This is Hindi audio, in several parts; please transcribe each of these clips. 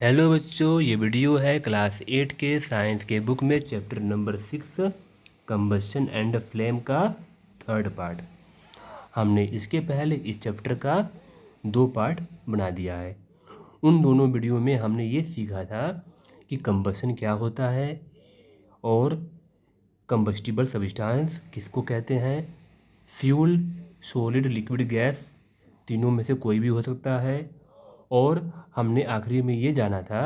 हेलो बच्चों, ये वीडियो है क्लास 8 के साइंस के बुक में chapter number 6 combustion and flame का थर्ड पार्ट। हमने इसके पहले इस चैप्टर का 2 पार्ट बना दिया है। उन दोनों वीडियो में हमने ये सीखा था कि कंबशन क्या होता है और कंबस्टिबल सब्सटेंस किसको कहते हैं, फ्यूल, सॉलिड, लिक्विड, गैस तीनों में से कोई भी हो सकता है। और हमने आखिरी में ये जाना था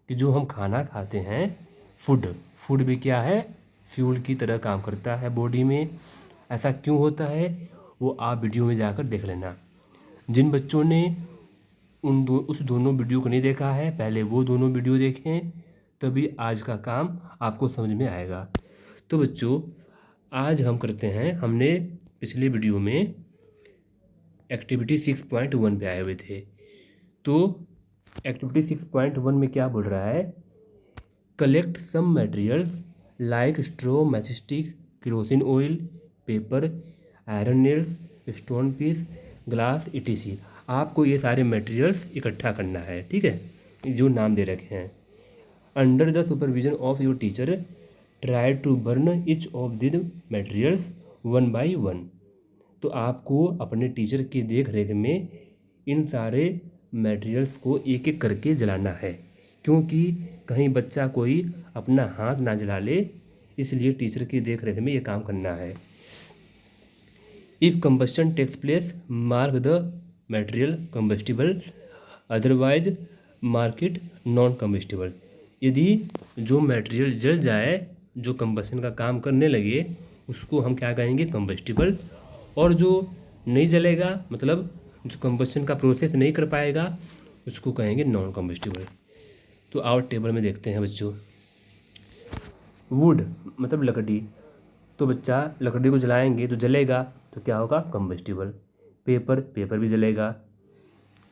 कि जो हम खाना खाते हैं फूड भी क्या है, फ्यूल की तरह काम करता है बॉडी में। ऐसा क्यों होता है वो आप वीडियो में जाकर देख लेना। जिन बच्चों ने उस दोनों वीडियो को नहीं देखा है, पहले वो दोनों वीडियो देखें, तभी आज का काम आपको समझ में आएगा। तो बच्चों, आज हम करते हैं, हमने पिछले वीडियो में एक्टिविटी 6.1 पे आए हुए थे। तो एक्टिविटी 6.1 में क्या बोल रहा है, collect some materials like straw, matchstick, kerosene oil, paper, iron nails, stone piece, glass etc. आपको ये सारे मटेरियल्स इकट्ठा करना है, ठीक है, जो नाम दे रखे हैं। Under the supervision of your teacher try to burn each of this materials one by one. तो आपको अपने टीचर की देख रेख में इन सारे मटेरियल्स को एक एक करके जलाना है, क्योंकि कहीं बच्चा कोई अपना हाथ ना जला ले, इसलिए टीचर की देख रेख में ये काम करना है। If combustion takes place mark the material combustible, otherwise mark it non combustible. यदि जो मटेरियल जल जाए, जो कंबस्शन का काम करने लगे, उसको हम क्या कहेंगे, कंबस्टिबल। और जो नहीं जलेगा, मतलब जो कंबस्शन का प्रोसेस नहीं कर पाएगा, उसको कहेंगे नॉन कंबस्टिबल। तो आओ टेबल में देखते हैं बच्चों। वुड मतलब लकड़ी, तो बच्चा लकड़ी को जलाएंगे तो जलेगा, तो क्या होगा, कंबस्टिबल। पेपर भी जलेगा,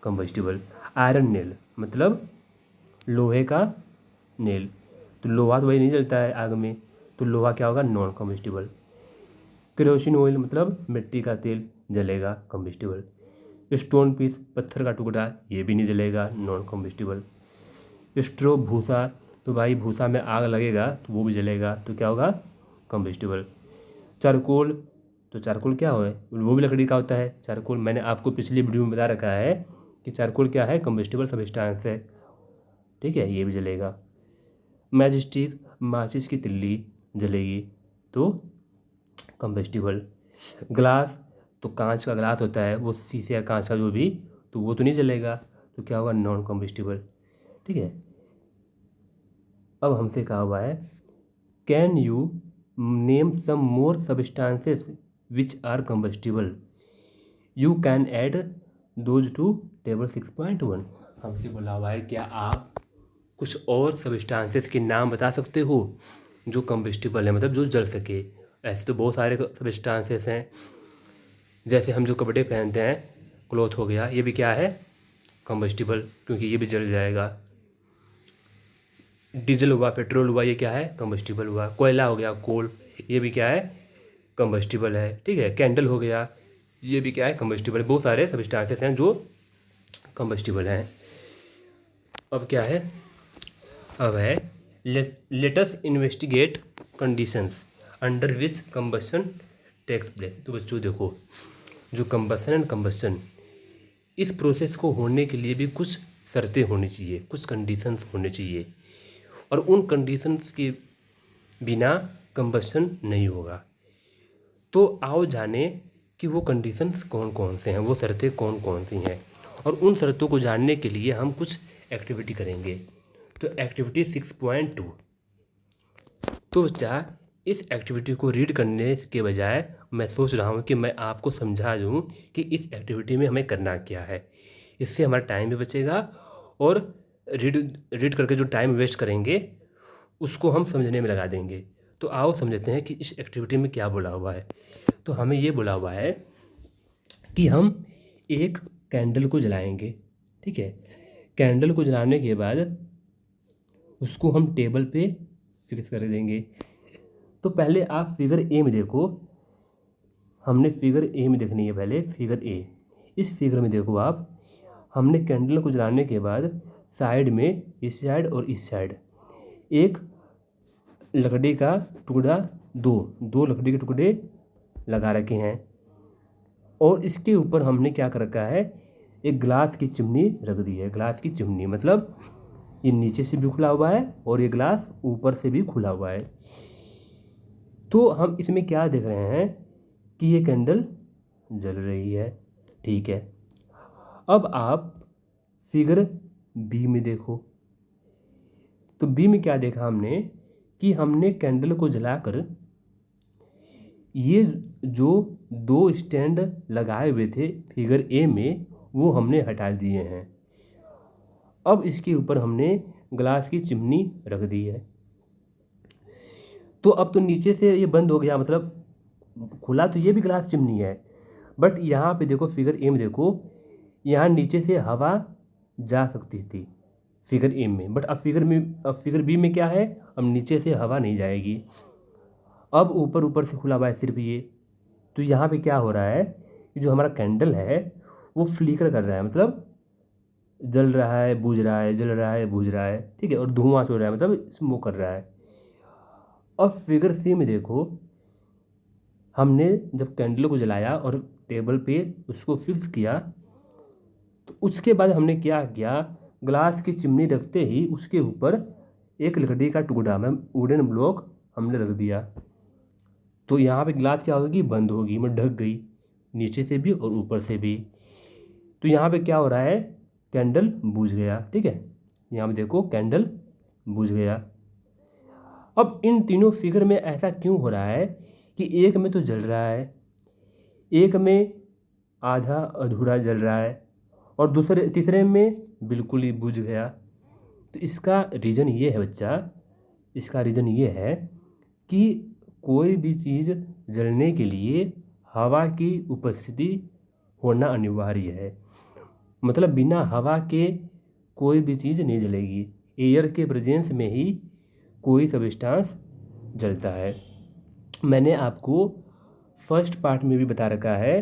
कंबस्टिबल। आयरन नेल मतलब लोहे का नेल, तो लोहा तो वही नहीं जलता है आग में, तो लोहा क्या होगा, नॉन कंबस्टिबल। केरोसिन ऑयल मतलब मिट्टी का तेल, जलेगा, कंबस्टिबल। स्टोन पीस पत्थर का टुकड़ा, ये भी नहीं जलेगा, नॉन कंबस्टिबल। स्ट्रो भूसा, तो भाई भूसा में आग लगेगा तो वो भी जलेगा, तो क्या होगा, कंबस्टिबल। चारकोल, तो चारकोल क्या है, वो भी लकड़ी का होता है। चारकोल मैंने आपको पिछली वीडियो में बता रखा है कि चारकोल क्या है, कंबस्टिबल सब्सटेंस है, ठीक है, ये भी जलेगा। मैचस्टिक माचिस की तिल्ली जलेगी, तो कंबस्टिबल। ग्लास, तो कांच का ग्लास होता है, वो शीशे या कांच का जो भी, तो वो तो नहीं जलेगा, तो क्या होगा, नॉन कंबस्टिबल, ठीक है। अब हमसे कहा हुआ है, can you name some more substances which are combustible, you can add those to table 6.1। हमसे बोला हुआ है, क्या आप कुछ और सब्सटेंसेस के नाम बता सकते हो जो कंबस्टिबल है, मतलब जो जल सके। ऐसे तो बहुत सारे सब्सटेंसेस हैं, जैसे हम जो कपड़े पहनते हैं, क्लॉथ हो गया, ये भी क्या है, कंबस्टिबल, क्योंकि ये भी जल जाएगा। डीजल हुआ, पेट्रोल हुआ, ये क्या है, कंबस्टिबल हुआ। कोयला हो गया, कोल, ये भी क्या है, कंबस्टिबल है, ठीक है। कैंडल हो गया, ये भी क्या है, कंबस्टिबल। बहुत सारे सब्सटेंसेस हैं जो कंबस्टिबल हैं। अब क्या है, अब है let's investigate conditions under which combustion takes place. तो बच्चों देखो, जो कंबशन एंड कंबशन, इस प्रोसेस को होने के लिए भी कुछ शर्तें होनी चाहिए, कुछ कंडीशंस होने चाहिए, और उन कंडीशंस के बिना कंबशन नहीं होगा। तो आओ जाने कि वो कंडीशंस कौन कौन से हैं, वो शर्तें कौन कौन सी हैं, और उन शर्तों को जानने के लिए हम कुछ एक्टिविटी करेंगे। तो एक्टिविटी 6.2, तो बच्चा इस एक्टिविटी को रीड करने के बजाय मैं सोच रहा हूँ कि मैं आपको समझा दूँ कि इस एक्टिविटी में हमें करना क्या है। इससे हमारा टाइम भी बचेगा, और रीड करके जो टाइम वेस्ट करेंगे उसको हम समझने में लगा देंगे। तो आओ समझते हैं कि इस एक्टिविटी में क्या बोला हुआ है। तो हमें ये बोला हुआ है कि हम एक कैंडल को जलाएंगे, ठीक है। कैंडल को जलाने के बाद उसको हम टेबल पे फिक्स कर देंगे। तो पहले आप फिगर ए में देखो, हमने फिगर ए में देखनी है, पहले फिगर ए। इस फिगर में देखो आप, हमने कैंडल को जलाने के बाद साइड में, इस साइड और इस साइड एक लकड़ी का टुकड़ा, दो लकड़ी के टुकड़े लगा रखे हैं और इसके ऊपर हमने क्या कर रखा है, एक ग्लास की चिमनी रख दी है। ग्लास की चिमनी मतलब ये नीचे से भी खुला हुआ है और ये ग्लास ऊपर से भी खुला हुआ है। तो हम इसमें क्या देख रहे हैं कि ये कैंडल जल रही है। ठीक है, अब आप फिगर बी में देखो। तो बी में क्या देखा हमने कि हमने कैंडल को जलाकर ये जो दो स्टैंड लगाए हुए थे फिगर ए में वो हमने हटा दिए हैं। अब इसके ऊपर हमने ग्लास की चिमनी रख दी है। तो अब तो नीचे से ये बंद हो गया, मतलब खुला तो ये भी ग्लास चिमनी है, बट यहाँ पे देखो फिगर ए में देखो, यहाँ नीचे से हवा जा सकती थी फिगर ए में, बट अब फिगर बी में क्या है, अब नीचे से हवा नहीं जाएगी। अब ऊपर से खुला हुआ है सिर्फ ये। तो यहाँ पे क्या हो रहा है कि जो हमारा कैंडल है वो फ्लिकर कर रहा है, मतलब जल रहा है बुझ रहा है, जल रहा है बुझ रहा है। ठीक है, और धुआं छोड़ रहा है, मतलब स्मोक कर रहा है। अब फिगर सी में देखो, हमने जब कैंडल को जलाया और टेबल पे उसको फिक्स किया तो उसके बाद हमने क्या किया, ग्लास की चिमनी रखते ही उसके ऊपर एक लकड़ी का टुकड़ा में वुडन ब्लॉक हमने रख दिया। तो यहाँ पे ग्लास क्या होगी, बंद होगी, मतलब ढक गई नीचे से भी और ऊपर से भी। तो यहाँ पे क्या हो रहा है, कैंडल बुझ गया। ठीक है, यहाँ पे देखो कैंडल बुझ गया। अब इन तीनों फिगर में ऐसा क्यों हो रहा है कि एक में तो जल रहा है, एक में आधा अधूरा जल रहा है और तीसरे में बिल्कुल ही बुझ गया। तो इसका रीज़न ये है बच्चा, इसका रीज़न ये है कि कोई भी चीज़ जलने के लिए हवा की उपस्थिति होना अनिवार्य है। मतलब बिना हवा के कोई भी चीज़ नहीं जलेगी। एयर के प्रेजेंस में ही कोई सब्सटेंस जलता है। मैंने आपको फर्स्ट पार्ट में भी बता रखा है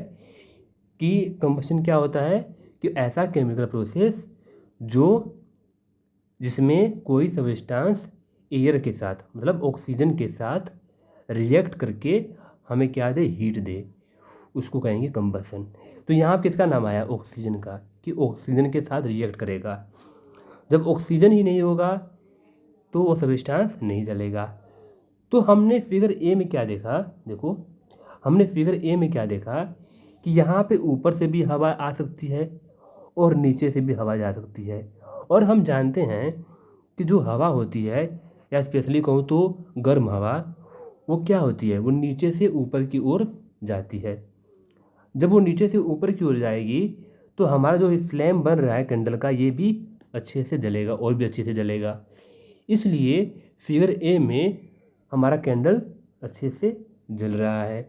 कि कंबशन क्या होता है, कि ऐसा केमिकल प्रोसेस जिसमें कोई सब्सटेंस एयर के साथ, मतलब ऑक्सीजन के साथ रिएक्ट करके हमें क्या दे, हीट दे, उसको कहेंगे कंबशन। तो यहाँ किसका नाम आया, ऑक्सीजन का, कि ऑक्सीजन के साथ रिएक्ट करेगा। जब ऑक्सीजन ही नहीं होगा तो वो सब्सटेंस नहीं जलेगा। तो हमने फिगर ए में क्या देखा, देखो हमने फिगर ए में क्या देखा कि यहाँ पे ऊपर से भी हवा आ सकती है और नीचे से भी हवा जा सकती है। और हम जानते हैं कि जो हवा होती है, या स्पेशली कहूँ तो गर्म हवा, वो क्या होती है, वो नीचे से ऊपर की ओर जाती है। जब वो नीचे से ऊपर की ओर जाएगी तो हमारा जो फ्लेम बन रहा है कैंडल का, ये भी अच्छे से जलेगा और भी अच्छे से जलेगा। इसलिए फिगर ए में हमारा कैंडल अच्छे से जल रहा है,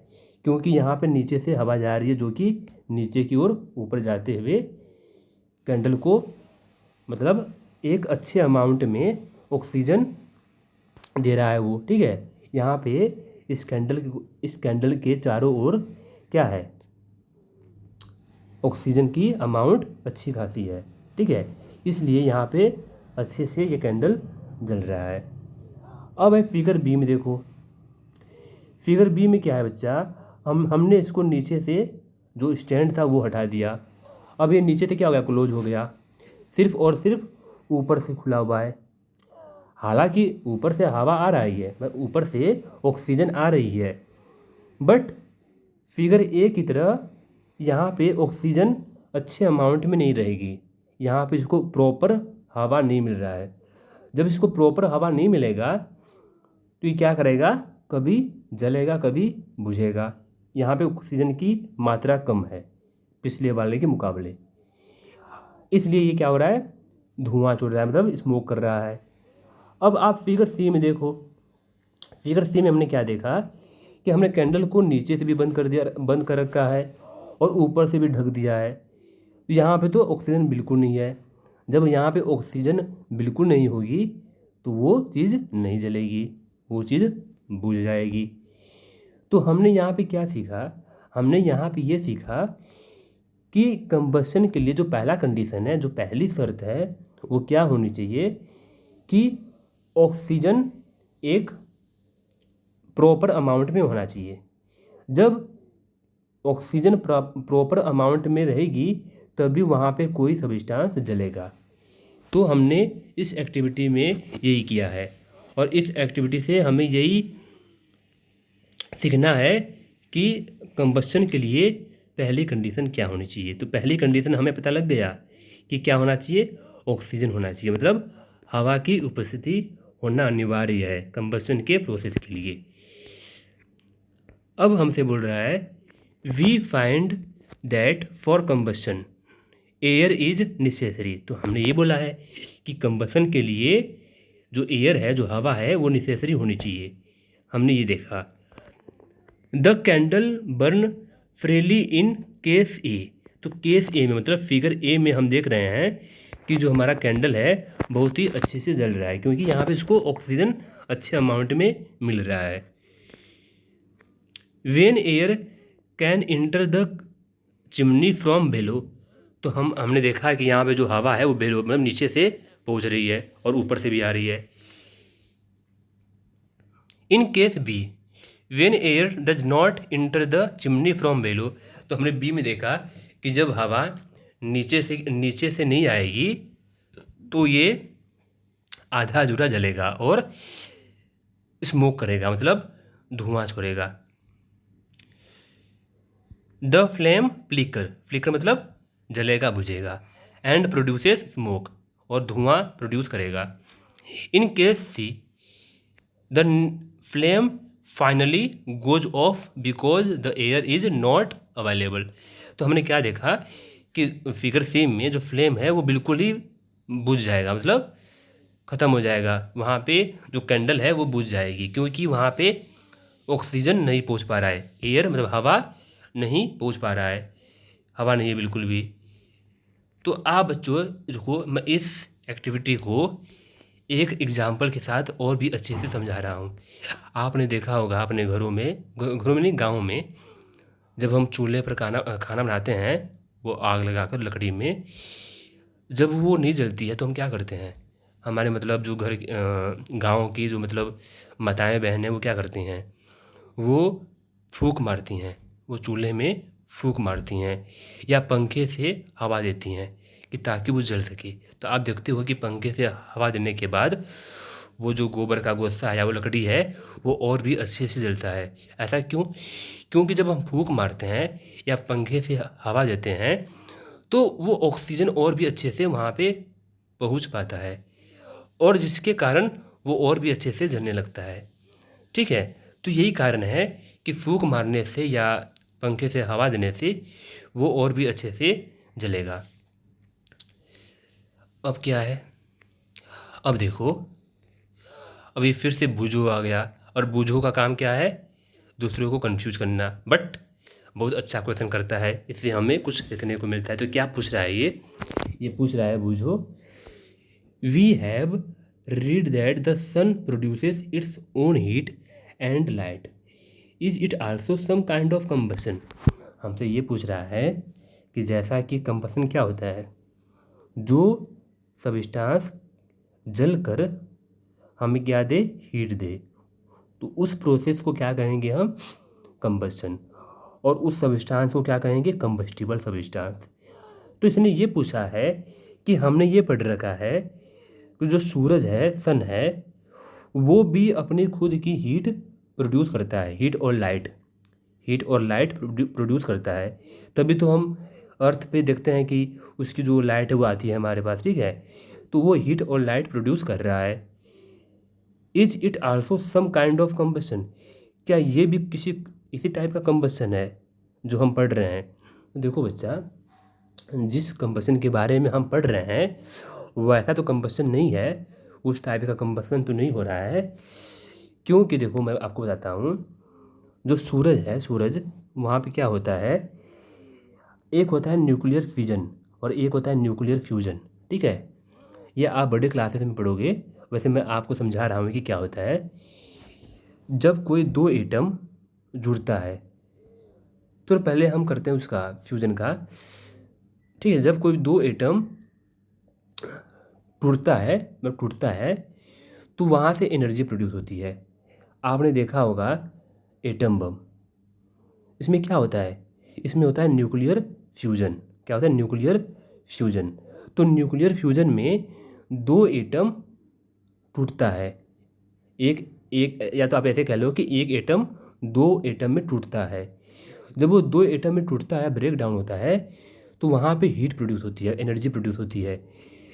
क्योंकि यहाँ पे नीचे से हवा जा रही है जो कि नीचे की ओर ऊपर जाते हुए कैंडल को, मतलब एक अच्छे अमाउंट में ऑक्सीजन दे रहा है वो। ठीक है, यहाँ पे इस कैंडल के चारों ओर क्या है, ऑक्सीजन की अमाउंट अच्छी खासी है। ठीक है, इसलिए यहाँ पे अच्छे से ये कैंडल जल रहा है। अब है फिगर बी में देखो। फिगर बी में क्या है बच्चा, हमने इसको नीचे से जो स्टैंड था वो हटा दिया। अब ये नीचे से क्या हो गया, क्लोज हो गया, सिर्फ और सिर्फ ऊपर से खुला हुआ है। हालांकि ऊपर से हवा आ रही है, ऊपर से ऑक्सीजन आ रही है, बट फिगर ए की तरह यहाँ पे ऑक्सीजन अच्छे अमाउंट में नहीं रहेगी। यहाँ पे इसको प्रॉपर हवा नहीं मिल रहा है। जब इसको प्रॉपर हवा नहीं मिलेगा तो ये क्या करेगा, कभी जलेगा कभी बुझेगा। यहाँ पे ऑक्सीजन की मात्रा कम है पिछले वाले के मुकाबले, इसलिए ये क्या हो रहा है, धुआं छोड़ रहा है, मतलब स्मोक कर रहा है। अब आप फिगर सी में देखो। फिगर सी में हमने क्या देखा कि हमने कैंडल को नीचे से भी बंद कर रखा है और ऊपर से भी ढक दिया है। यहाँ पे तो ऑक्सीजन बिल्कुल नहीं है। जब यहाँ पे ऑक्सीजन बिल्कुल नहीं होगी तो वो चीज़ नहीं जलेगी, वो चीज़ बुझ जाएगी। तो हमने यहाँ पे क्या सीखा, हमने यहाँ पे ये सीखा कि कंबशन के लिए जो पहला कंडीशन है, जो पहली शर्त है, वो क्या होनी चाहिए कि ऑक्सीजन एक प्रॉपर अमाउंट में होना चाहिए। जब ऑक्सीजन प्रॉपर अमाउंट में रहेगी तभी वहाँ पे कोई सब्सटेंस जलेगा। तो हमने इस एक्टिविटी में यही किया है और इस एक्टिविटी से हमें यही सीखना है कि कंबस्शन के लिए पहली कंडीशन क्या होनी चाहिए। तो पहली कंडीशन हमें पता लग गया कि क्या होना चाहिए, ऑक्सीजन होना चाहिए, मतलब हवा की उपस्थिति होना अनिवार्य है कंबस्शन के प्रोसेस के लिए। अब हमसे बोल रहा है we find that for combustion air is necessary. तो हमने ये बोला है कि कंबस्शन के लिए जो एयर है, जो हवा है, वो नेसेसरी होनी चाहिए। हमने ये देखा the candle burn freely in case A. तो केस ए में मतलब फिगर ए में हम देख रहे हैं कि जो हमारा कैंडल है बहुत ही अच्छे से जल रहा है, क्योंकि यहाँ पे इसको ऑक्सीजन अच्छे अमाउंट में मिल रहा है। When air can enter the chimney from below. तो हमने देखा है कि यहाँ पे जो हवा है वो बेलो मतलब नीचे से पहुँच रही है और ऊपर से भी आ रही है। In case B when air does not enter the chimney from below. तो हमने बी में देखा कि जब हवा नीचे से नहीं आएगी तो ये आधा अधूरा जलेगा और स्मोक करेगा, मतलब धुआं छोड़ेगा। द फ्लेम फ्लिकर मतलब जलेगा बुझेगा, एंड प्रोड्यूसेस स्मोक और धुआं प्रोड्यूस करेगा। In case see the flame finally goes off because the air is not available. तो हमने क्या देखा कि फिगर सी में जो फ्लेम है वो बिल्कुल ही बुझ जाएगा, मतलब ख़त्म हो जाएगा। वहाँ पे जो कैंडल है वो बुझ जाएगी क्योंकि वहाँ पे ऑक्सीजन नहीं पहुँच पा रहा है, एयर मतलब हवा नहीं पहुँच पा रहा है, हवा नहीं है बिल्कुल भी। तो आप बच्चों को मैं इस एक्टिविटी को एक एग्जाम्पल के साथ और भी अच्छे से समझा रहा हूँ। आपने देखा होगा अपने घरों में नहीं, गाँव में जब हम चूल्हे पर खाना बनाते हैं, वो आग लगाकर लकड़ी में, जब वो नहीं जलती है तो हम क्या करते हैं, हमारे मतलब जो घर गाँव की जो मतलब माताएं बहनें वो क्या करती हैं, वो फूंक मारती हैं, वो चूल्हे में फूंक मारती हैं या पंखे से हवा देती हैं कि ताकि वो जल सके। तो आप देखते हो कि पंखे से हवा देने के बाद वो जो गोबर का गोस्सा है या वो लकड़ी है वो और भी अच्छे से जलता है। ऐसा क्यों? क्योंकि जब हम फूंक मारते हैं या पंखे से हवा देते हैं तो वो ऑक्सीजन और भी अच्छे से वहाँ पे पहुँच पाता है और जिसके कारण वो और भी अच्छे से जलने लगता है। ठीक है, तो यही कारण है कि फूंक मारने से या पंखे से हवा देने से वो और भी अच्छे से जलेगा। अब क्या है, अब देखो, अभी फिर से बूझो आ गया और बूझो का काम क्या है, दूसरों को कंफ्यूज करना, बट बहुत अच्छा क्वेश्चन करता है, इससे हमें कुछ सीखने को मिलता है। तो क्या पूछ रहा है ये पूछ रहा है बूझो, we have read that the sun produces its own heat and light, is it also some kind of combustion. हमसे ये पूछ रहा है कि जैसा कि कंबशन क्या होता है, जो सब्सटेंस जल कर हमें क्या दे, हीट दे, तो उस प्रोसेस को क्या कहेंगे हम, कंबशन, और उस सब्सटेंस को क्या कहेंगे, कंबस्टिबल सब्सटेंस। तो इसने ये पूछा है कि हमने ये पढ़ रखा है कि जो सूरज है, सन है, वो भी अपनी खुद की हीट प्रोड्यूस करता है, हीट और लाइट प्रोड्यूस करता है। तभी तो हम अर्थ पे देखते हैं कि उसकी जो लाइट है वो आती है हमारे पास, ठीक है, तो वो हीट और लाइट प्रोड्यूस कर रहा है। Is it also some kind of combustion, क्या ये भी इसी टाइप का कंबशन है जो हम पढ़ रहे हैं। तो देखो बच्चा, जिस कंबशन के बारे में हम पढ़ रहे हैं वैसा तो कंबशन नहीं है, उस टाइप का कंबशन तो नहीं हो रहा है, क्योंकि देखो मैं आपको बताता हूँ, जो सूरज है, सूरज वहाँ पे क्या होता है, एक होता है न्यूक्लियर फिजन और एक होता है न्यूक्लियर फ्यूजन। ठीक है, ये आप बड़े क्लासेस में पढ़ोगे, वैसे मैं आपको समझा रहा हूँ कि क्या होता है। जब कोई दो एटम जुड़ता है तो पहले हम करते हैं उसका फ्यूजन का, ठीक है, जब कोई दो एटम टूटता है तो वहाँ से एनर्जी प्रोड्यूस होती है। आपने देखा होगा एटम बम, इसमें क्या होता है, इसमें होता है न्यूक्लियर फ्यूजन। क्या होता है? Nuclear fusion. तो न्यूक्लियर फ्यूजन में दो एटम टूटता है, एक एक या तो आप ऐसे कह लो कि एक एटम दो एटम में टूटता है। जब वो दो एटम में टूटता है, ब्रेक डाउन होता है, तो वहाँ पे हीट प्रोड्यूस होती है, एनर्जी प्रोड्यूस होती है,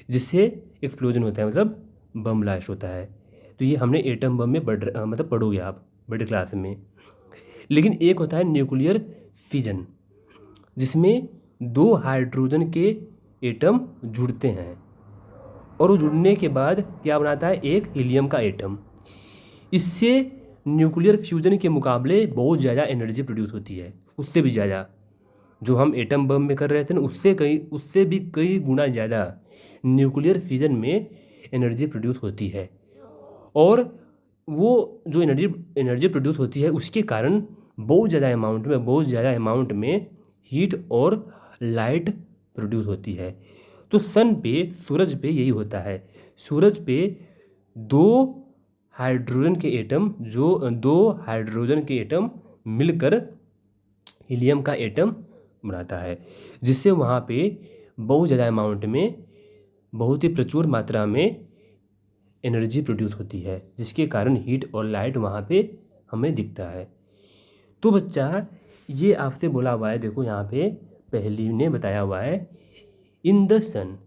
जिससे एक्सप्लोजन होता है, मतलब बम ब्लास्ट होता है। तो ये हमने एटम बम में मतलब पढ़ोगे आप बड़े क्लास में। लेकिन एक होता है न्यूक्लियर फिजन, जिसमें दो हाइड्रोजन के एटम जुड़ते हैं और वो जुड़ने के बाद क्या बनाता है, एक हीलियम का एटम। इससे न्यूक्लियर फ्यूजन के मुकाबले बहुत ज़्यादा एनर्जी प्रोड्यूस होती है, उससे भी ज़्यादा। जो हम एटम बम में कर रहे थे ना, उससे भी कई गुना ज़्यादा न्यूक्लियर फ्यूजन में एनर्जी प्रोड्यूस होती है। और वो जो एनर्जी प्रोड्यूस होती है, उसके कारण बहुत ज़्यादा अमाउंट में हीट और लाइट प्रोड्यूस होती है। तो सूरज पे यही होता है। सूरज पे दो हाइड्रोजन के एटम मिलकर हीलियम का एटम बनाता है, जिससे वहाँ पे बहुत ज़्यादा अमाउंट में, बहुत ही प्रचुर मात्रा में एनर्जी प्रोड्यूस होती है, जिसके कारण हीट और लाइट वहाँ पे हमें दिखता है। तो बच्चा ये आपसे बोला हुआ है, देखो यहाँ पे पहली ने बताया हुआ है, इन द सन,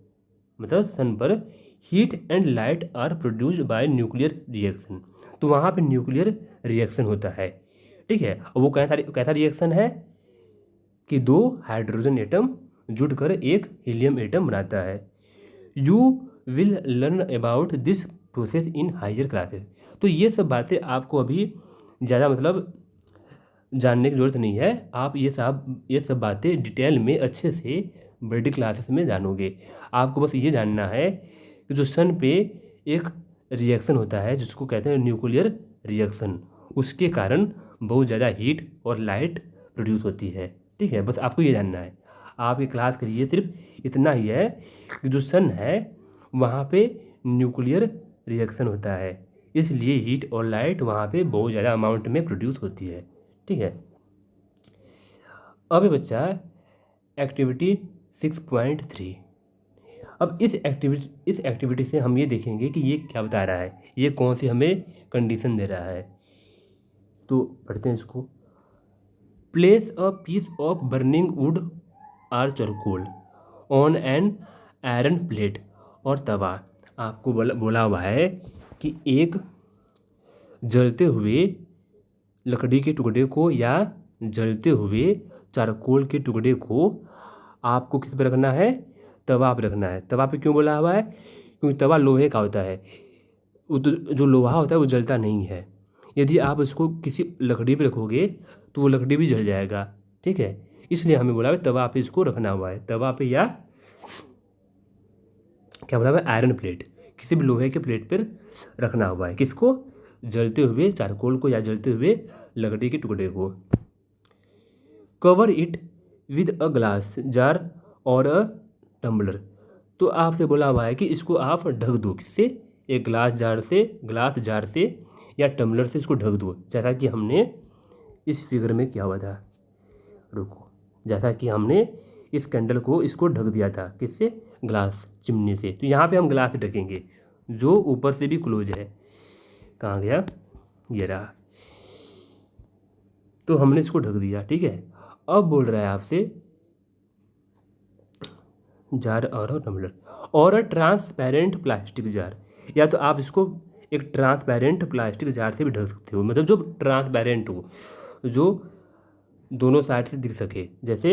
मतलब सन पर heat and light are produced by nuclear reaction. तो वहाँ पे न्यूक्लियर रिएक्शन होता है, ठीक है। और वो कैसा रिएक्शन है कि दो हाइड्रोजन एटम जुड़कर एक हीलियम एटम बनाता है। You will learn about this process in higher classes. तो ये सब बातें आपको अभी ज़्यादा मतलब जानने की ज़रूरत नहीं है, आप ये सब बातें डिटेल में अच्छे से बड़ी क्लासेस में जानोगे। आपको बस ये जानना है कि जो सन पे एक रिएक्शन होता है जिसको कहते हैं न्यूक्लियर रिएक्शन, उसके कारण बहुत ज़्यादा हीट और लाइट प्रोड्यूस होती है, ठीक है। बस आपको ये जानना है। आपकी क्लास के लिए सिर्फ इतना ही है कि जो सन है वहाँ पे न्यूक्लियर रिएक्शन होता है, इसलिए हीट और लाइट वहाँ पे बहुत ज़्यादा अमाउंट में प्रोड्यूस होती है, ठीक है। अब बच्चा एक्टिविटी 6.3। अब इस एक्टिविटी से हम ये देखेंगे कि ये क्या बता रहा है, ये कौन सी हमें कंडीशन दे रहा है। तो पढ़ते हैं इसको। Place a piece of burning wood or charcoal on an iron plate और तवा। आपको बोला हुआ है कि एक जलते हुए लकड़ी के टुकड़े को या जलते हुए चारकोल के टुकड़े को आपको किस पे रखना है, तवा पे रखना है। तवा पे क्यों बोला हुआ है? क्योंकि तवा लोहे का होता है, जो लोहा होता है वो जलता नहीं है। यदि आप उसको किसी लकड़ी पे रखोगे तो वो लकड़ी भी जल जाएगा, ठीक है। इसलिए हमें बोला है तवा पे इसको रखना हुआ है, तवा पे या क्या बोला हुआ है, आयरन प्लेट, किसी भी लोहे के प्लेट पर रखना हुआ है। किसको? जलते हुए चारकोल को या जलते हुए लकड़ी के टुकड़े को। Cover it with a glass jar और अ टम्बलर। तो आपसे बोला हुआ है कि इसको आप ढक दो, किससे? एक ग्लास जार से या टम्बलर से इसको ढक दो, जैसा कि हमने इस फिगर में किया हुआ था। रुको, जैसा कि हमने इस कैंडल को इसको ढक दिया था, किससे? ग्लास चिमनी से। तो यहाँ पे हम ग्लास से ढकेंगे, जो ऊपर से भी क्लोज है। कहाँ गया? ये रहा। तो हमने इसको ढक दिया, ठीक है। अब बोल रहा है आपसे जार और टम्बलर और ट्रांसपेरेंट प्लास्टिक जार, या तो आप इसको एक ट्रांसपेरेंट प्लास्टिक जार से भी ढक सकते हो, मतलब जो ट्रांसपेरेंट हो, जो दोनों साइड से दिख सके। जैसे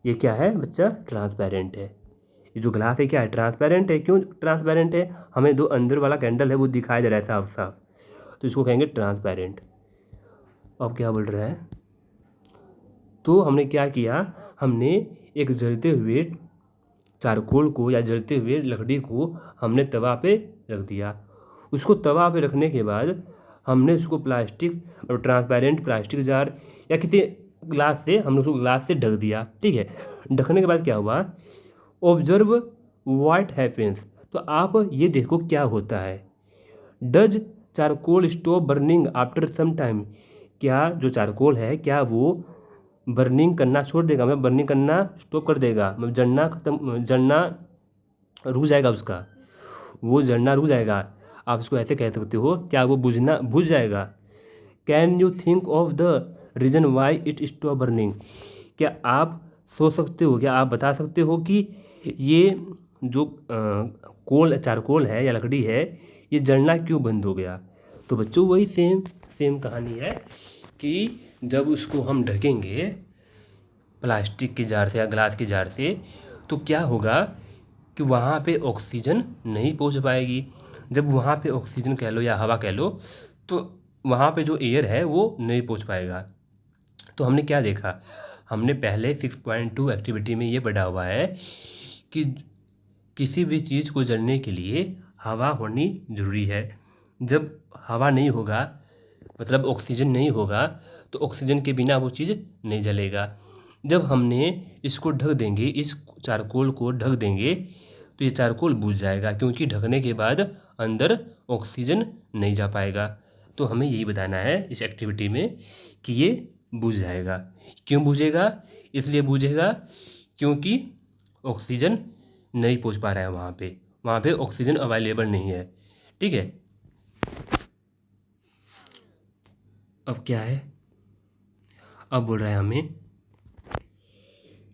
ये क्या है बच्चा? ट्रांसपेरेंट है। ये जो ग्लास है क्या है? ट्रांसपेरेंट है। क्यों ट्रांसपेरेंट है? हमें जो अंदर वाला कैंडल है वो दिखाई दे रहा है साफ साफ, तो इसको कहेंगे ट्रांसपेरेंट। अब क्या बोल रहा है? तो हमने क्या किया, हमने एक जलते हुए चारकोल को या जलते हुए लकड़ी को हमने तवा पे रख दिया। उसको तवा पे रखने के बाद हमने उसको प्लास्टिक और ट्रांसपेरेंट प्लास्टिक जार या किसी ग्लास से हमने उसको ग्लास से ढक दिया, ठीक है। ढकने के बाद क्या हुआ? ऑब्जर्व व्हाट हैपेंस, तो आप ये देखो क्या होता है। Does charcoal stop burning after some time, क्या जो चारकोल है क्या वो बर्निंग करना छोड़ देगा, मतलब बर्निंग करना स्टॉप कर देगा, मतलब जलना खत्म, जलना रुक जाएगा उसका, वो जलना रुक जाएगा। आप इसको ऐसे कह सकते हो, क्या वो बुझ जाएगा। Can you think of the reason why it stop burning, क्या आप सोच सकते हो, क्या आप बता सकते हो कि ये जो चारकोल है या लकड़ी है ये जलना क्यों बंद हो गया। तो बच्चों वही सेम कहानी है कि जब उसको हम ढकेंगे प्लास्टिक के जार से या ग्लास के जार से, तो क्या होगा कि वहाँ पे ऑक्सीजन नहीं पहुँच पाएगी। जब वहाँ पे ऑक्सीजन कह लो या हवा कह लो, तो वहाँ पे जो एयर है वो नहीं पहुँच पाएगा। तो हमने क्या देखा, हमने पहले 6.2 एक्टिविटी में ये पढ़ा हुआ है कि किसी भी चीज़ को जलने के लिए हवा होनी ज़रूरी है। जब हवा नहीं होगा, मतलब ऑक्सीजन नहीं होगा, तो ऑक्सीजन के बिना वो चीज़ नहीं जलेगा। जब हमने इसको ढक देंगे, इस चारकोल को ढक देंगे, तो ये चारकोल बुझ जाएगा, क्योंकि ढकने के बाद अंदर ऑक्सीजन नहीं जा पाएगा। तो हमें यही बताना है इस एक्टिविटी में कि ये बुझ जाएगा। क्यों बुझेगा, इसलिए बुझेगा क्योंकि ऑक्सीजन नहीं पहुंच पा रहा है वहाँ पे ऑक्सीजन अवेलेबल नहीं है। ठीक है, अब क्या है, अब बोल रहा है हमें,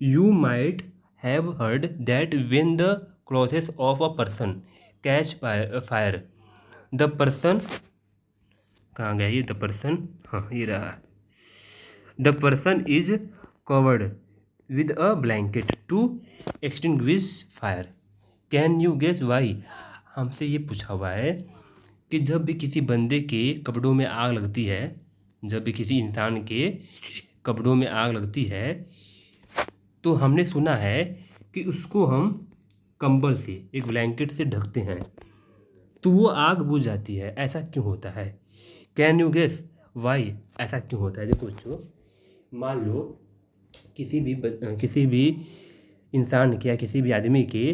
you might have heard that when the clothes of a person catch fire, the person, कहाँ गया ये द पर्सन, हाँ ये रहा, the person is covered with a blanket to extinguish fire, can you guess why. हमसे ये पूछा हुआ है कि जब भी किसी बंदे के कपड़ों में आग लगती है, जब भी किसी इंसान के कपड़ों में आग लगती है, तो हमने सुना है कि उसको हम कंबल से, एक ब्लैंकेट से ढकते हैं, तो वो आग बुझ जाती है। ऐसा क्यों होता है, कैन यू गेस वाई, ऐसा क्यों होता है। देखो बच्चों, मान लो किसी भी इंसान के या किसी भी आदमी के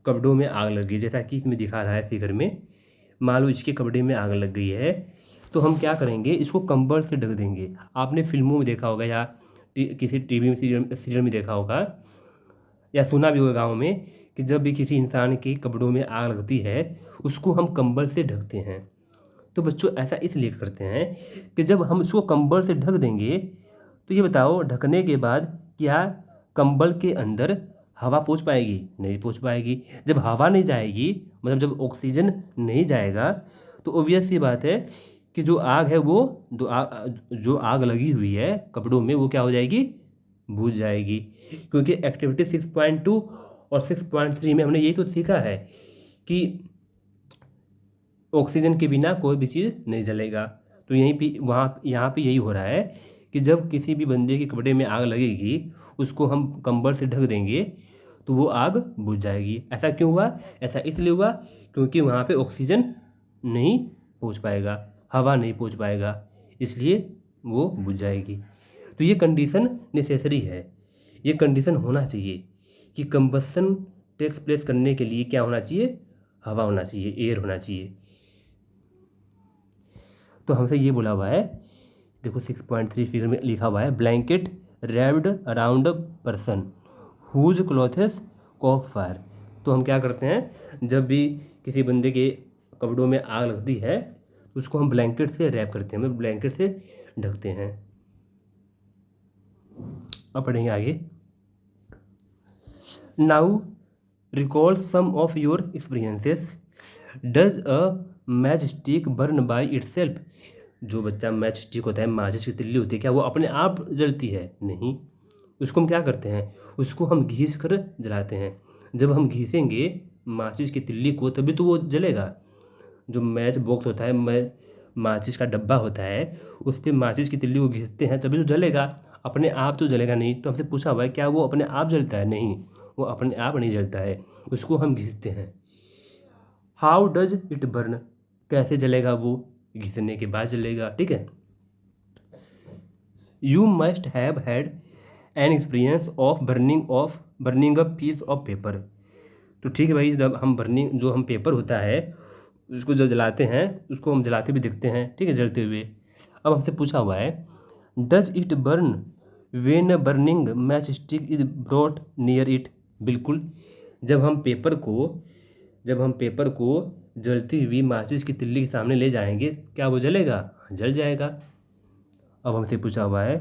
कपड़ों में आग लग गई, जैसा कि इसमें दिखा रहा है फिगर में, मान लो इसके कपड़े में आग लग गई है, तो हम क्या करेंगे, इसको कंबल से ढक देंगे। आपने फिल्मों में देखा होगा या किसी टीवी में सीरियल में देखा होगा या सुना भी होगा गाँव में, कि जब भी किसी इंसान के कपड़ों में आग लगती है उसको हम कंबल से ढकते हैं। तो बच्चों ऐसा इसलिए करते हैं कि जब हम उसको कंबल से ढक देंगे, तो ये बताओ ढकने के बाद क्या कंबल के अंदर हवा पहुंच पाएगी, नहीं पहुंच पाएगी। जब हवा नहीं जाएगी, मतलब जब ऑक्सीजन नहीं जाएगा, तो ऑब्वियस सी बात है कि जो आग है वो जो आग लगी हुई है कपड़ों में, वो क्या हो जाएगी, बुझ जाएगी। क्योंकि एक्टिविटी 6.2 और 6.3 में हमने यही तो सीखा है कि ऑक्सीजन के बिना कोई भी चीज़ नहीं जलेगा। तो यहीं पे यहाँ पे यही हो रहा है कि जब किसी भी बंदे के कपड़े में आग लगेगी, उसको हम कंबल से ढक देंगे, तो वो आग बुझ जाएगी। ऐसा क्यों हुआ, ऐसा इसलिए हुआ क्योंकि वहाँ पे ऑक्सीजन नहीं पहुँच पाएगा, हवा नहीं पहुँच पाएगा, इसलिए वो बुझ जाएगी। तो ये कंडीशन नेसेसरी है, ये कंडीशन होना चाहिए कि कंबसन टेक्स प्लेस करने के लिए क्या होना चाहिए, हवा होना चाहिए, एयर होना चाहिए। तो हमसे ये बोला हुआ है, देखो 6.3 फिगर में लिखा हुआ है, blanket wrapped around a person whose clothes caught fire. तो हम क्या करते हैं, जब भी किसी बंदे के कपड़ों में आग लगती है तो उसको हम ब्लैंकेट से रैप करते हैं, मतलब ब्लैंकेट से ढकते हैं। अब पढ़ेंगे आगे। Now recall some of your experiences, does a match stick burn by itself. जो बच्चा मैच स्टिक होता है, माचिस की तिल्ली होती है, क्या वो अपने आप जलती है, नहीं। उसको हम क्या करते हैं, उसको हम घिस कर जलाते हैं। जब हम घिसेंगे माचिस की तिल्ली को, तभी तो वो जलेगा। जो मैच बॉक्स होता है, माचिस का डब्बा होता है, उस पर माचिस की तिल्ली को घिसते हैं तभी तो जलेगा, अपने आप तो जलेगा नहीं। तो हमसे पूछा हुआ है क्या वो अपने आप जलता है, नहीं, वो अपने आप नहीं जलता है, उसको हम घिसते हैं। हाउ डज इट बर्न, कैसे जलेगा वो, घिसने के बाद जलेगा। ठीक है, you must have had an experience of burning a piece of paper. तो ठीक है भाई, जब हम बर्निंग जो हम पेपर होता है उसको जब जलाते हैं, उसको हम जलाते भी दिखते हैं, ठीक है, जलते हुए। अब हमसे पूछा हुआ है does it burn when burning match stick is brought near it. बिल्कुल, जब हम पेपर को जब हम पेपर को जलती हुई माचिस की तिल्ली के सामने ले जाएंगे, क्या वो जलेगा? जल जाएगा। अब हमसे पूछा हुआ है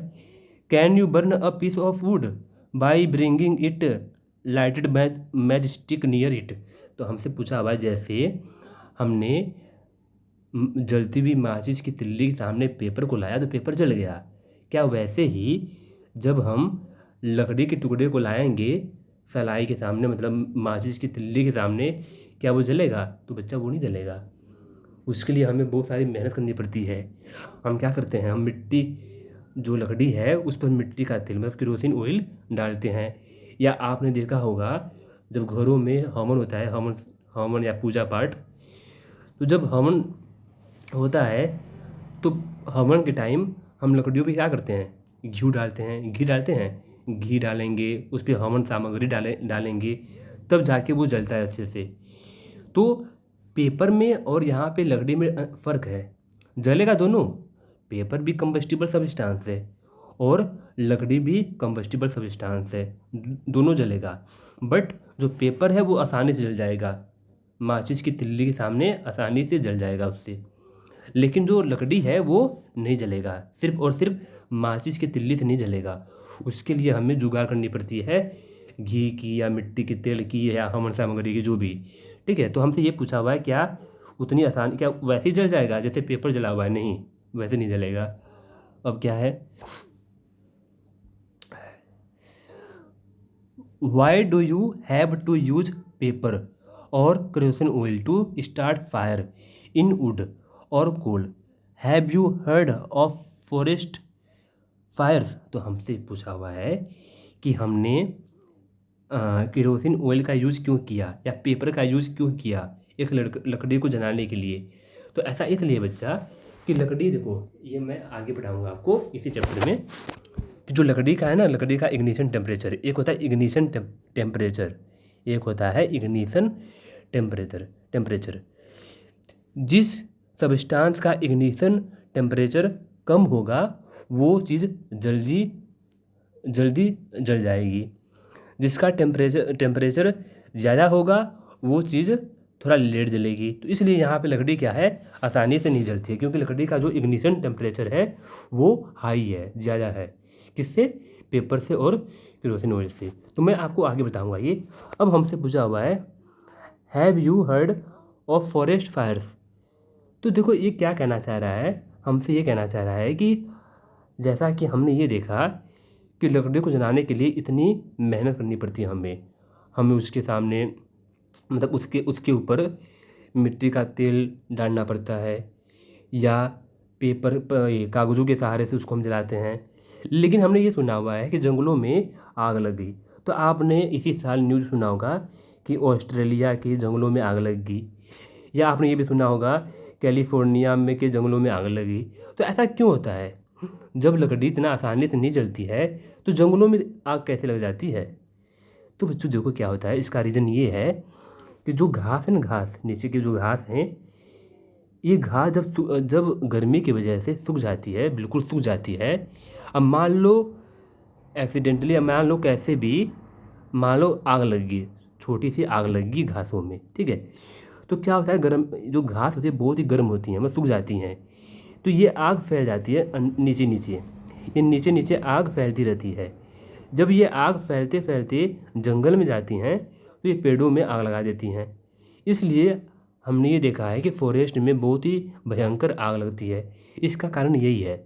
can you burn a piece of wood by bringing it lighted match stick near it. तो हमसे पूछा हुआ है जैसे हमने जलती हुई माचिस की तिल्ली के सामने पेपर को लाया तो पेपर जल गया, क्या वैसे ही जब हम लकड़ी के टुकड़े को लाएंगे सलाई के सामने, मतलब माचिस की तिल्ली के सामने, क्या वो जलेगा? तो बच्चा वो नहीं जलेगा। उसके लिए हमें बहुत सारी मेहनत करनी पड़ती है। हम क्या करते हैं, हम मिट्टी, जो लकड़ी है उस पर मिट्टी का तेल मतलब केरोसिन ऑयल डालते हैं। या आपने देखा होगा जब घरों में हवन होता है, हवन हवन या पूजा पाठ, तो जब हवन होता है तो हवन के टाइम हम लकड़ियों पे क्या करते हैं, घी डालते हैं, घी डालेंगे, उस पर हवन सामग्री डालेंगे, तब जाके वो जलता है अच्छे से। तो पेपर में और यहाँ पे लकड़ी में फ़र्क है, जलेगा दोनों। पेपर भी कंबस्टिबल सब्सटेंस है और लकड़ी भी कंबस्टिबल सब्सटेंस है, दोनों जलेगा। बट जो पेपर है वो आसानी से जल जाएगा, माचिस की तिल्ली के सामने आसानी से जल जाएगा उससे। लेकिन जो लकड़ी है वो नहीं जलेगा, सिर्फ और सिर्फ माचिस की तिल्ली से नहीं जलेगा। उसके लिए हमें जुगाड़ करनी पड़ती है घी की या मिट्टी के तेल की या हवन सामग्री की, जो भी। ठीक है, तो हमसे ये पूछा हुआ है क्या उतनी आसान, क्या वैसे ही जल जाएगा जैसे पेपर जला हुआ है? नहीं, वैसे नहीं जलेगा। अब क्या है, why do you have to use paper और kerosene oil to start fire in wood और coal? Have you heard of forest fires? तो हमसे पूछा हुआ है कि हमने केरोसिन ऑयल का यूज़ क्यों किया या पेपर का यूज़ क्यों किया एक लकड़ी को जलाने के लिए। तो ऐसा इसलिए बच्चा कि लकड़ी, देखो ये मैं आगे बढ़ाऊंगा आपको इसी चैप्टर में, कि जो लकड़ी का है ना, लकड़ी का इग्निशन टेम्परेचर, एक होता है इग्निशन टेम्परेचर, एक होता है इग्निशन टेम्परेचर। जिस सब्सटेंस का इग्निशन टेम्परेचर कम होगा वो चीज़ जल्दी जल जाएगी, जिसका टेम्परेचर ज़्यादा होगा वो चीज़ थोड़ा लेट जलेगी। तो इसलिए यहाँ पे लकड़ी क्या है, आसानी से नहीं जलती है, क्योंकि लकड़ी का जो इग्निशन टेम्परेचर है वो हाई है, ज़्यादा है। किससे? पेपर से और केरोसिन ऑयल से। तो मैं आपको आगे बताऊँगा ये। अब हमसे पूछा हुआ है have you heard of forest fires. तो देखो ये क्या कहना चाह रहा है, हमसे ये कहना चाह रहा है कि जैसा कि हमने ये देखा कि लकड़ी को जलाने के लिए इतनी मेहनत करनी पड़ती है हमें उसके सामने, मतलब उसके ऊपर मिट्टी का तेल डालना पड़ता है या पेपर कागज़ों के सहारे से उसको हम जलाते हैं। लेकिन हमने ये सुना हुआ है कि जंगलों में आग लग गई। तो आपने इसी साल न्यूज़ सुना होगा कि ऑस्ट्रेलिया के जंगलों में आग लग गई, या आपने ये भी सुना होगा कैलिफोर्निया में के जंगलों में आग लगी। तो ऐसा क्यों होता है? जब लकड़ी इतना आसानी से नहीं जलती है तो जंगलों में आग कैसे लग जाती है? तो बच्चों देखो क्या होता है, इसका रीज़न ये है कि जो घास है ना, घास नीचे की जो घास है, ये घास जब गर्मी की वजह से सूख जाती है, बिल्कुल सूख जाती है। अब मान लो एक्सीडेंटली, अब मान लो कैसे भी, मान लो आग लग गई, छोटी सी आग लग गई घासों में, ठीक है, तो क्या होता है, गर्म जो घास होती है बहुत ही गर्म होती हैं, मतलब सूख जाती हैं, तो ये आग फैल जाती है नीचे नीचे, ये नीचे नीचे आग फैलती रहती है। जब ये आग फैलते फैलते जंगल में जाती हैं तो ये पेड़ों में आग लगा देती हैं। इसलिए हमने ये देखा है कि फॉरेस्ट में बहुत ही भयंकर आग लगती है। इसका कारण यही है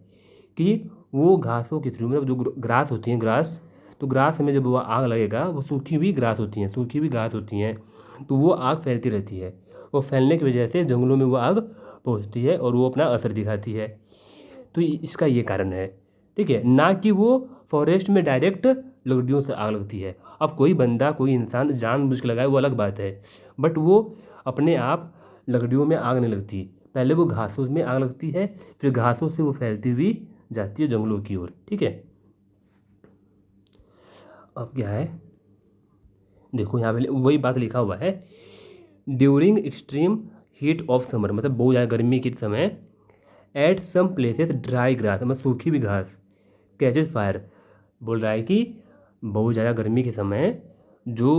कि वो घासों के थ्रू, मतलब जो ग्रास होती हैं, ग्रास, तो ग्रास में जब वो आग लगेगा, वो सूखी हुई ग्रास होती हैं, सूखी हुई घास होती हैं, तो वो आग फैलती रहती है। वो फैलने की वजह से जंगलों में वो आग पहुंचती है और वो अपना असर दिखाती है। तो इसका ये कारण है, ठीक है, ना कि वो फॉरेस्ट में डायरेक्ट लकड़ियों से आग लगती है। अब कोई बंदा, कोई इंसान जानबूझ के लगाए वो अलग बात है, बट वो अपने आप लकड़ियों में आग नहीं लगती, पहले वो घासों में आग लगती है, फिर घासों से वो फैलती हुई जाती है जंगलों की ओर, ठीक है। अब क्या है, देखो यहाँ पे वही बात लिखा हुआ है, during extreme heat of summer, मतलब बहुत ज़्यादा गर्मी के समय, at some places dry grass, मतलब सूखी भी घास, कैचेज फायर, बोल रहा है कि बहुत ज़्यादा गर्मी के समय जो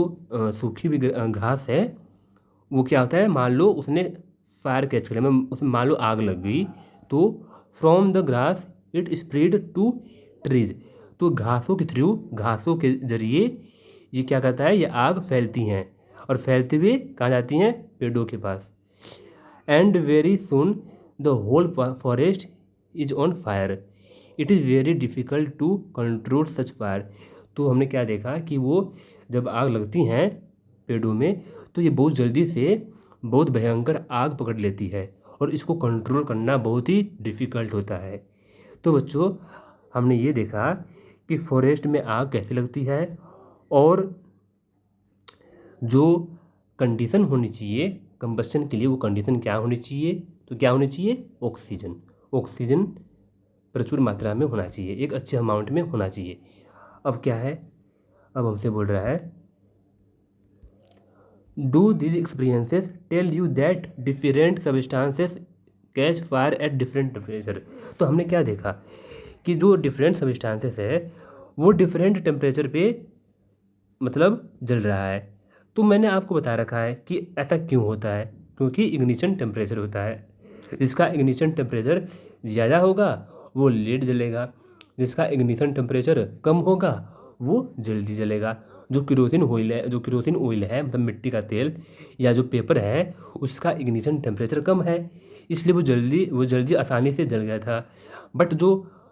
सूखी भी घास है वो क्या होता है, मान लो उसने फायर कैच कर लिया, मैं उसमें मान लो आग लग गई, तो from the grass it spread to trees, तो घासों के थ्रू, घासों के जरिए ये क्या करता है, ये आग फैलती हैं और फैलते हुए कहाँ जाती हैं, पेड़ों के पास। And very soon the whole forest is on fire, it is very difficult to control such fire, तो हमने क्या देखा कि वो जब आग लगती हैं पेड़ों में तो ये बहुत जल्दी से बहुत भयंकर आग पकड़ लेती है और इसको कंट्रोल करना बहुत ही डिफ़िकल्ट होता है। तो बच्चों हमने ये देखा कि फॉरेस्ट में आग कैसे लगती है और जो कंडीशन होनी चाहिए कंबस्शन के लिए, वो कंडीशन क्या होनी चाहिए, तो क्या होनी चाहिए, ऑक्सीजन, ऑक्सीजन प्रचुर मात्रा में होना चाहिए, एक अच्छे अमाउंट में होना चाहिए। अब क्या है, अब हमसे बोल रहा है do this experiences tell you that different substances catch fire at different temperature, तो हमने क्या देखा कि जो डिफरेंट सब्सटेंसेस है वो डिफरेंट टेम्परेचर पे मतलब जल रहा है। तो मैंने आपको बता रखा है कि ऐसा क्यों होता है, क्योंकि इग्निशन टेम्परेचर होता है, जिसका इग्निशन टेम्परेचर ज़्यादा होगा वो लेट जलेगा, जिसका इग्निशन टेम्परेचर कम होगा वो जल्दी जलेगा। जो केरोसिन ऑयल है मतलब मिट्टी का तेल या जो पेपर है उसका इग्निशन टेम्परेचर कम है, इसलिए वो जल्दी आसानी से जल गया था। बट जो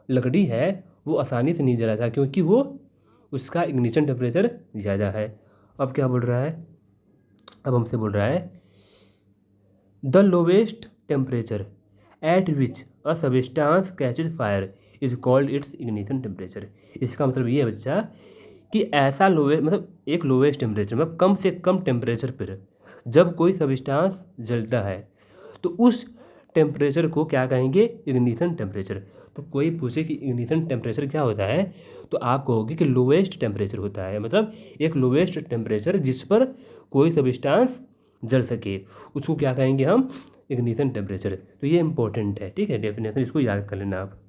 लकड़ी है वो आसानी से नहीं जला था क्योंकि वो उसका इग्निशन टेम्परेचर ज़्यादा है। अब क्या बोल रहा है, अब हमसे बोल रहा है the lowest temperature at which a substance catches fire is called its ignition temperature. इसका मतलब ये है बच्चा कि ऐसा मतलब एक लोवेस्ट टेम्परेचर मतलब कम से कम टेम्परेचर पर जब कोई सबस्टांस जलता है तो उस टेम्परेचर को क्या कहेंगे, इग्निशन टेम्परेचर। तो कोई पूछे कि इग्निशन टेम्परेचर क्या होता है तो आप कहोगे कि लोवेस्ट टेम्परेचर होता है, मतलब एक लोवेस्ट टेम्परेचर जिस पर कोई सबस्टांस जल सके उसको क्या कहेंगे हम, इग्निशन टेम्परेचर। तो ये इंपॉर्टेंट है, ठीक है, डेफिनेशन इसको याद कर लेना आप।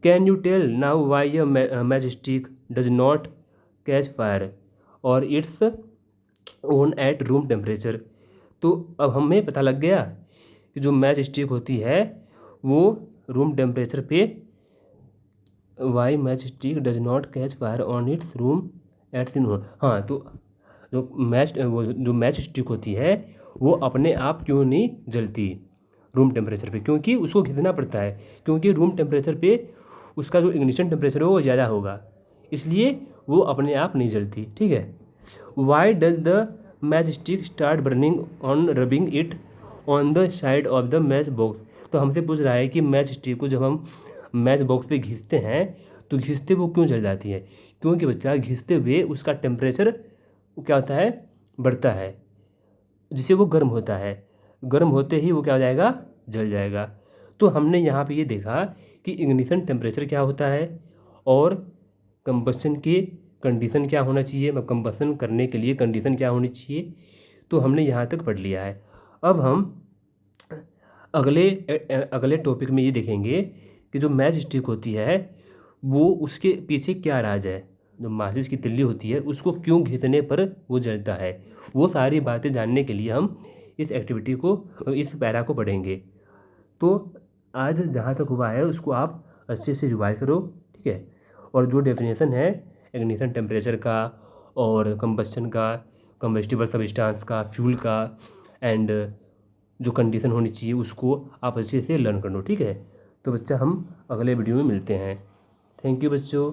Can you tell now why a match stick does not catch fire और its own at room temperature. तो अब हमें पता लग गया कि जो मैच स्टिक होती है वो रूम टेम्परेचर पे, why match stick does not catch fire on its room at sin, हाँ, तो जो मैच स्टिक होती है वो अपने आप क्यों नहीं जलती रूम टेम्परेचर पे, क्योंकि उसको घिसना पड़ता है, क्योंकि रूम टेम्परेचर पे उसका जो इग्निशन टेम्परेचर है वो ज़्यादा होगा, इसलिए वो अपने आप नहीं जलती, ठीक है। Why does the match stick start burning on rubbing it on the side of the match box. तो हमसे पूछ रहा है कि मैच स्टिक को जब हम मैच बॉक्स पे घिसते हैं तो घिसते वो क्यों जल जाती है, क्योंकि बच्चा घिसते हुए उसका टेम्परेचर क्या होता है, बढ़ता है, जिससे वो गर्म होता है, गर्म होते ही वो क्या हो जाएगा, जल जाएगा। तो हमने यहाँ पे ये देखा कि इग्निशन टेम्परेचर क्या होता है और कंबस्शन की कंडीशन क्या होना चाहिए, मतलब कंबस्शन करने के लिए कंडीशन क्या होनी चाहिए, तो हमने यहाँ तक पढ़ लिया है। अब हम अगले टॉपिक में ये देखेंगे कि जो मैच स्टिक होती है वो उसके पीछे क्या राज है, जो माचिस की तिल्ली होती है उसको क्यों घिसने पर वो जलता है, वो सारी बातें जानने के लिए हम इस एक्टिविटी को, इस पैरा को पढ़ेंगे। तो आज जहाँ तक हुआ है उसको आप अच्छे से रिवाइज करो, ठीक है। और जो डेफिनेशन है इग्निशन टेम्परेचर का और कंबस्शन का, कंबस्टिबल सब्सटेंस का, फ्यूल का, एंड जो कंडीशन होनी चाहिए उसको आप अच्छे से लर्न कर लो, ठीक है। तो बच्चा हम अगले वीडियो में मिलते हैं। थैंक यू बच्चों।